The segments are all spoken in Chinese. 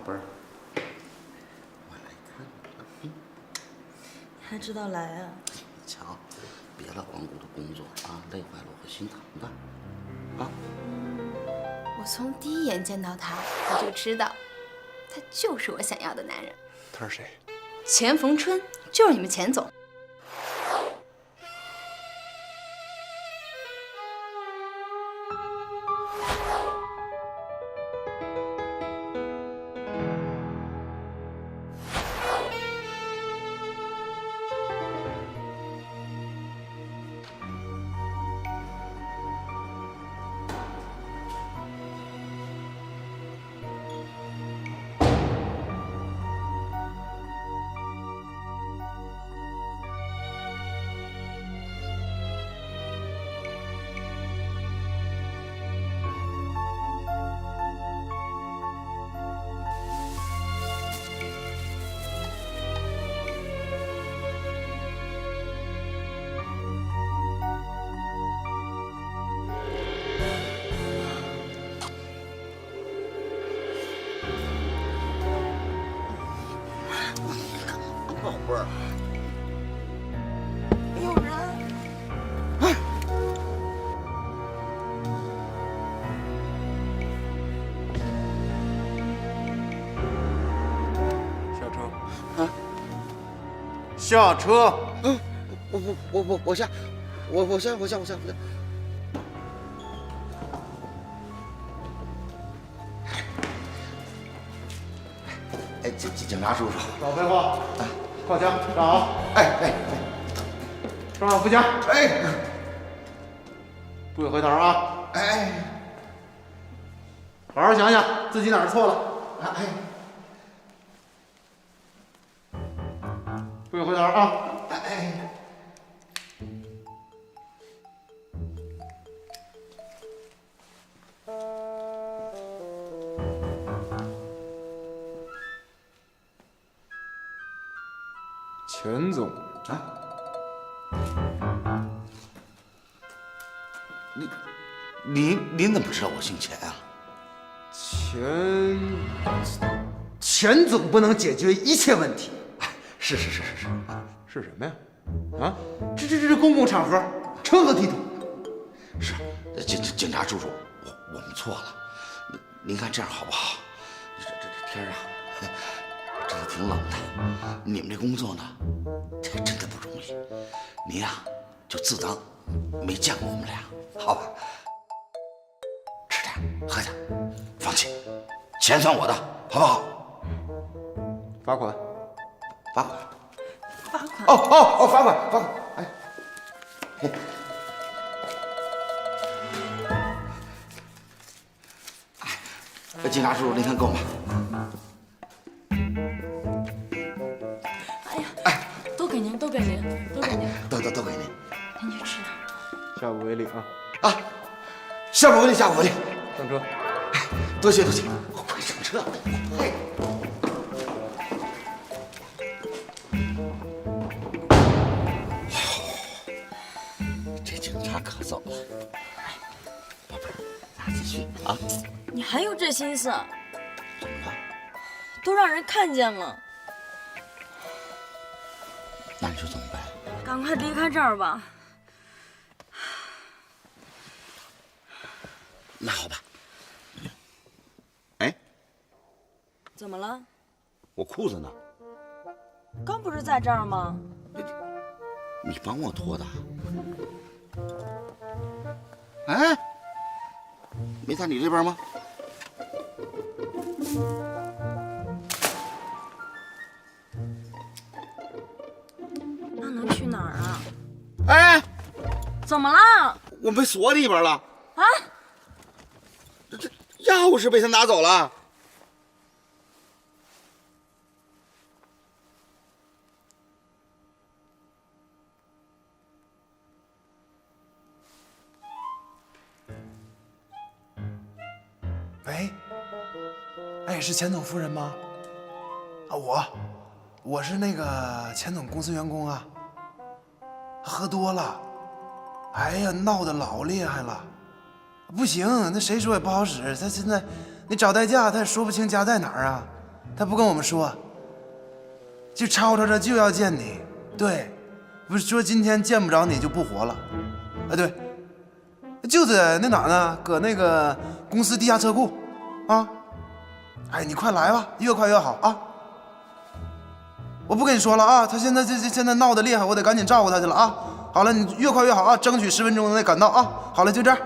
贝儿，我来看看。还知道来啊？瞧，别老光顾着工作啊，累坏了我会心疼的。啊！我从第一眼见到他，我就知道，他就是我想要的男人。他是谁？钱逢春，就是你们钱总。宝贝儿，有人！下车。啊！下车。我下。哎，警察叔叔，少废话，靠枪，站好。哎，上岸扶枪。哎，不许回头啊！哎，好好想想自己哪儿错了。哎，不许回头啊！哎，钱总啊，您怎么知道我姓钱啊？钱总不能解决一切问题。是，是什么呀？啊，这公共场合，成何体统？是警察叔叔，我们错了。您看这样好不好？这天啊，真的挺冷的。你们这工作呢，真的不容易。您呀，就自当没见过我们俩，好吧？吃点，喝点，放心，钱算我的，好不好？罚款。罚款！哦，罚款！哎，警察叔叔，您看够吗？哎呀，都给您。都给您。您去吃。下不为例啊！啊，下不为例。上车。多谢，快上车！嘿。这警察可走了。宝贝儿，咱继续啊。你还有这心思？怎么了？都让人看见了。那你说怎么办？赶快离开这儿吧。那好吧。哎，怎么了？我裤子呢？刚不是在这儿吗？你帮我脱的？哎，没在你这边吗？那能去哪儿啊？哎，怎么了？我被锁里边了。啊？这钥匙被他拿走了。喂，哎，是钱总夫人吗？啊，我是那个钱总公司员工啊。喝多了，哎呀，闹得老厉害了，不行，那谁说也不好使。他现在，你找代驾，他也说不清家在哪儿啊。他不跟我们说，就吵吵着就要见你。对，不是说今天见不着你就不活了。啊，对，就在那哪呢？搁那个公司地下车库啊。哎，你快来吧，越快越好啊！我不跟你说了啊，他现在闹得厉害，我得赶紧照顾他去了啊。好了，你越快越好啊，争取10分钟内赶到啊。好了，就这样。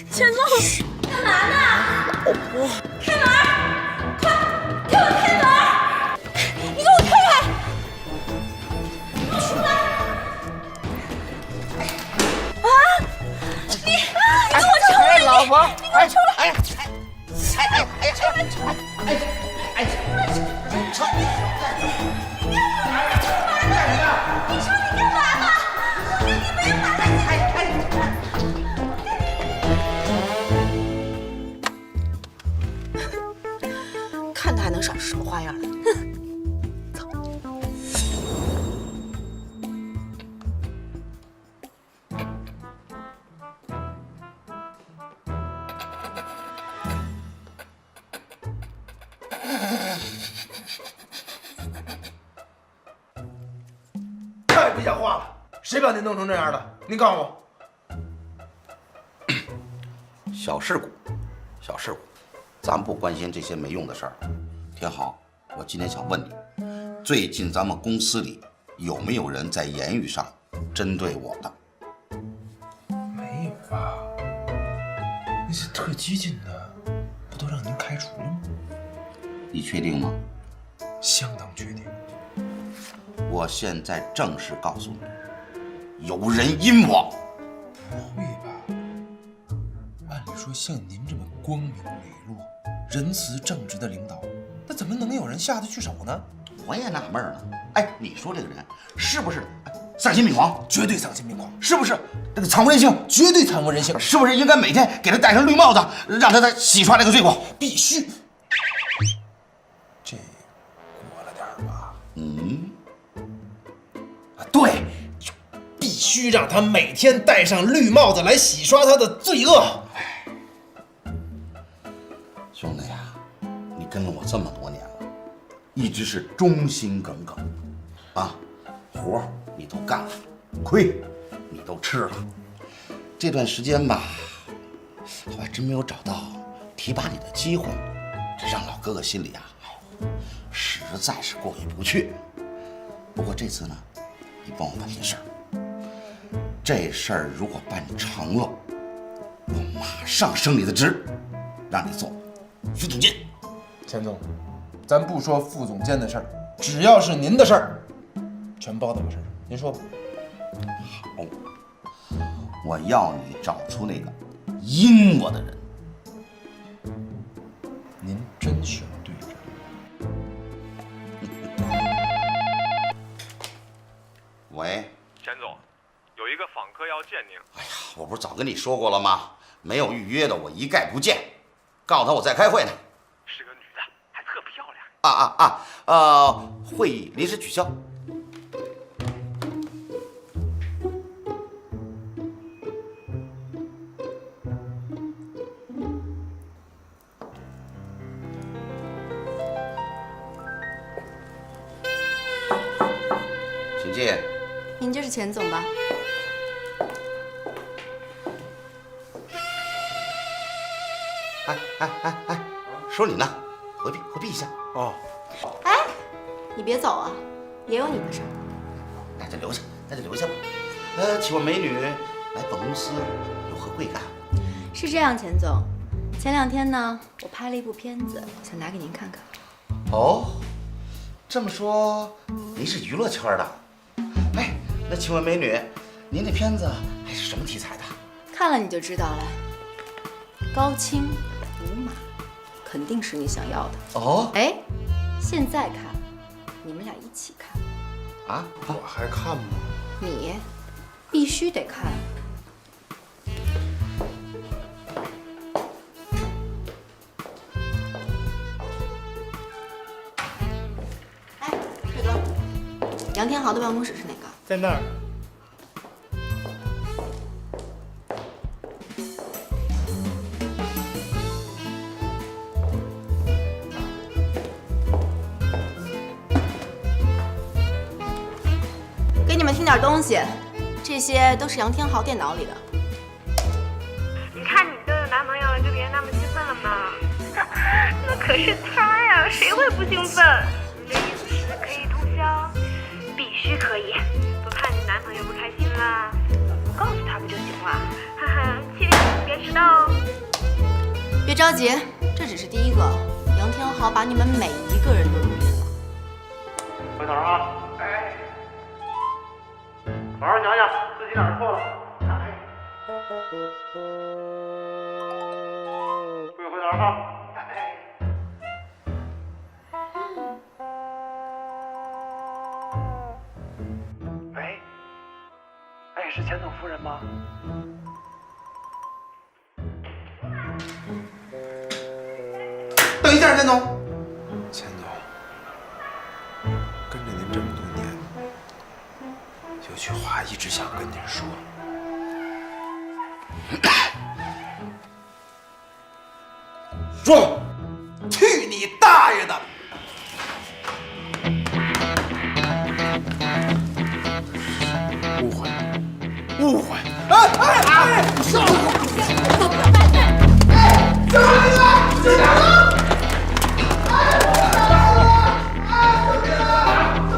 钱总，干嘛呢？开门！快，给我开门！你给我开开！你出来！啊！你给我出来！老婆，你给我出来！哎呀，你说你干嘛呢？你不要把他看他还能耍出什么花样来？太不像话了！谁把你弄成这样的？你告诉我。小事故，小事故，咱不关心这些没用的事儿。挺好，我今天想问你，最近咱们公司里有没有人在言语上针对我的？没有吧？那些特激进的，不都让您开除了吗？你确定吗？相当确定。我现在正式告诉你，有人阴我。不会吧？按理说，像您这么光明磊落、仁慈正直的领导，那怎么能有人下得去手呢？我也纳闷了，哎，你说这个人是不是丧心病狂？绝对丧心病狂，是不是这个惨无人性？绝对惨无人性，是不是应该每天给他戴上绿帽子，让他洗刷这个罪过？必须。这过了点儿吧？对，必须让他每天戴上绿帽子来洗刷他的罪恶。兄弟呀，你跟了我这么多年了，一直是忠心耿耿，啊，活儿你都干了，亏你都吃了。这段时间吧，我还真没有找到提拔你的机会，这让老哥哥心里啊，实在是过意不去。不过这次呢，你帮我办件事儿，这事儿如果办成了，我马上升你的职，让你做副总监。钱总，咱不说副总监的事儿，只要是您的事儿，全包在我身上。您说吧。好，我要你找出那个阴我的人。您真选对人了。喂，钱总，有一个访客要见您。哎呀，我不是早跟你说过了吗？没有预约的我一概不见。告诉他我在开会呢。是个女的，还特漂亮。会议临时取消。请进。您就是钱总吧？哎，说你呢，回避一下。哦，哎，你别走啊，也有你的事儿。那就留下吧。请问美女来本公司有何贵干？是这样，钱总，前2天呢，我拍了一部片子，想拿给您看看。哦，这么说您是娱乐圈的？哎，那请问美女，您这片子还是什么题材的？看了你就知道了，高清无码，肯定是你想要的。哦，哎，现在看，你们俩一起看。啊，我还看吗？你必须得看。杨天豪的办公室是哪个？在那儿。给你们听点东西，这些都是杨天豪电脑里的。你看你都有男朋友了，就别那么兴奋了嘛。那可是他呀，谁会不兴奋？你的意思是可以通宵？必须可以，不怕你男朋友不开心啦。我告诉他不就行了？哈哈，7点别迟到哦。别着急，这只是第一个。杨天豪把你们每一个人都录音了。回头啊！哎，好好想想自己哪儿错了。不许回头啊！喂，哎，是钱总夫人吗？等一下，钱总。钱总，跟着您这么多年，有句话一直想跟您说。说，去你大爷的！误会，误会。